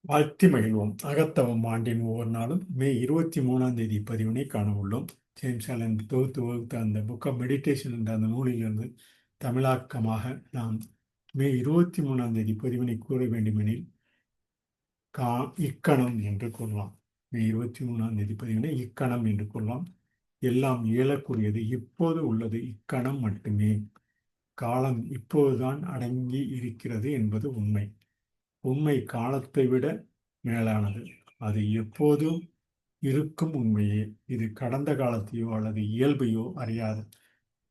வாழ்த்தி மகிழ்வோம். அகத்தவம் ஆண்டின் ஒவ்வொரு நாளும் மே 23 பதிவினை காண உள்ளோம். ஜேம்ஸ் ஆலன் தொகுத்து வகுத்த அந்த புக் ஆஃப் மெடிடேஷன் என்ற அந்த நூலிலிருந்து தமிழாக்கமாக நாம் மே 23 பதிவினை கூற வேண்டுமெனில் இக்கணம் என்று கூறலாம். மே 23 பதிவினை இக்கணம் என்று கூறலாம். எல்லாம் இயலக்கூடியது, இப்போது உள்ளது இக்கணம் மட்டுமே. காலம் இப்போதுதான் அடங்கி இருக்கிறது என்பது உண்மை. உண்மை காலத்தை விட மேலானது. அது எப்போதும் இருக்கும் உண்மையே. இது கடந்த காலத்தையோ அல்லது இயல்பையோ அறியாது.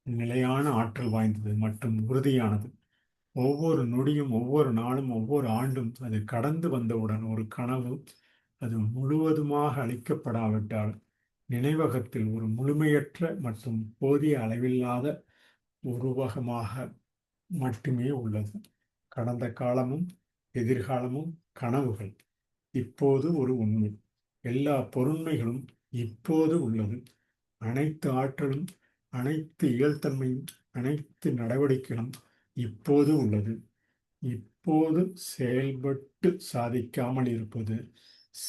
நிலையான ஆற்றல் வாய்ந்தது மற்றும் உறுதியானது. ஒவ்வொரு நொடியும், ஒவ்வொரு நாளும், ஒவ்வொரு ஆண்டும் அது கடந்து வந்தவுடன் ஒரு கனவு, அது முழுவதுமாக அளிக்கப்படாவிட்டால் நினைவகத்தில் ஒரு முழுமையற்ற மற்றும் போதிய அளவில்லாத உருவகமாக மட்டுமே உள்ளது. கடந்த காலமும் எதிர்காலமும் கனவுகள். இப்போது ஒரு உண்மை. எல்லா பொருண்மைகளும் இப்போது உள்ளது. அனைத்து ஆற்றலும், அனைத்து இயல்தன்மையும், அனைத்து நடவடிக்கைகளும் இப்போது உள்ளது. இப்போது செயல்பட்டு சாதிக்காமல் இருப்பது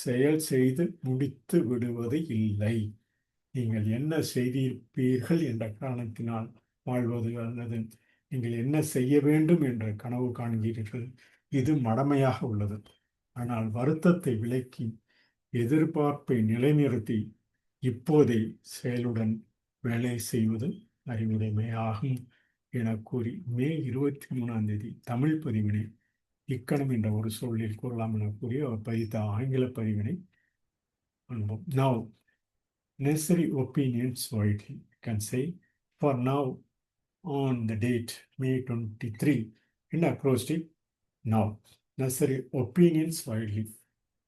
செயல் செய்து முடித்து விடுவது இல்லை. நீங்கள் என்ன செய்திருப்பீர்கள் என்ற காரணத்தினால் வாழ்வது அல்லது நீங்கள் என்ன செய்ய வேண்டும் என்ற கனவு காண்கிறீர்கள், இது மடமையாக உள்ளது. ஆனால் வருத்தத்தை விலக்கி எதிர்பார்ப்பை நிலைநிறுத்தி இப்போதே செயலுடன் வேலை செய்வது அறிவுடைமையாகும் என கூறி மே 23 தமிழ் பதிவினை இக்கணம் என்ற ஒரு சொல்லில் கூறலாம் என கூறி அவர் பதித்த ஆங்கில பதிவினை காண்போம். Now, necessary opinions widely. You can say, for now, on the date May 23, in acrostic, now. Necessary opinions widely.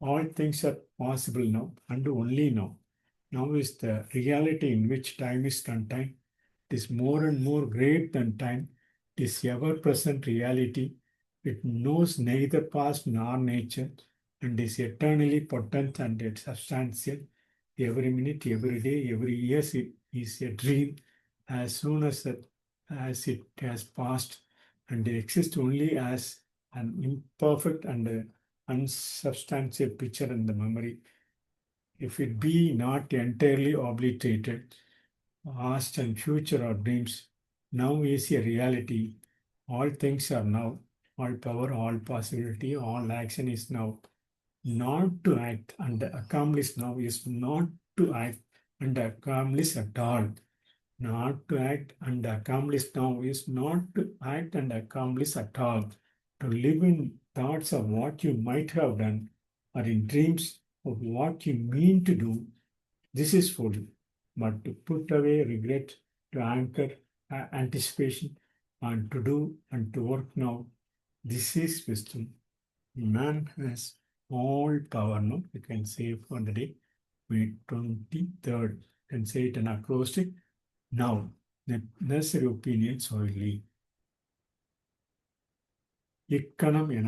All things are possible now and only now. Now is the reality in which time is contained. It is more and more great than time. It is ever-present reality. It knows neither past nor nature and is eternally potent and substantial. Every minute, every day, every year it is a dream. As soon as it has passed and exists only as an imperfect and unsubstantial picture in the memory. If it be not entirely obliterated, past and future are dreams. Now is a reality. All things are now. All power, all possibility, all action is now. Not to act and accomplish now is not to act and accomplish at all. Not to act and accomplish now is not to act and accomplish at all. To live in thoughts of what you might have done or in dreams of what you mean to do, this is folly. But to put away regret, to anchor anticipation, and to do and to work now, this is wisdom. Man has all power now. You can say for the day, May 23rd. You can say it in acrostic. Now, the necessary opinions only. இக்கணம் என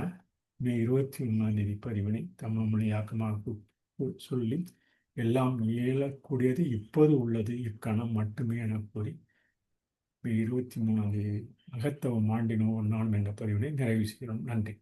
மே 23 பதிவினை தமிழ் மொழியாக்கமாக சொல்லி எல்லாம் இயலக்கூடியது இப்போது உள்ளது இக்கணம் மட்டுமே என கூறி மே 23 அகத்தவம் ஆண்டின் ஒவ்வொரு நாள் என்ற பதிவினை நிறைவு செய்கிறோம். நன்றி.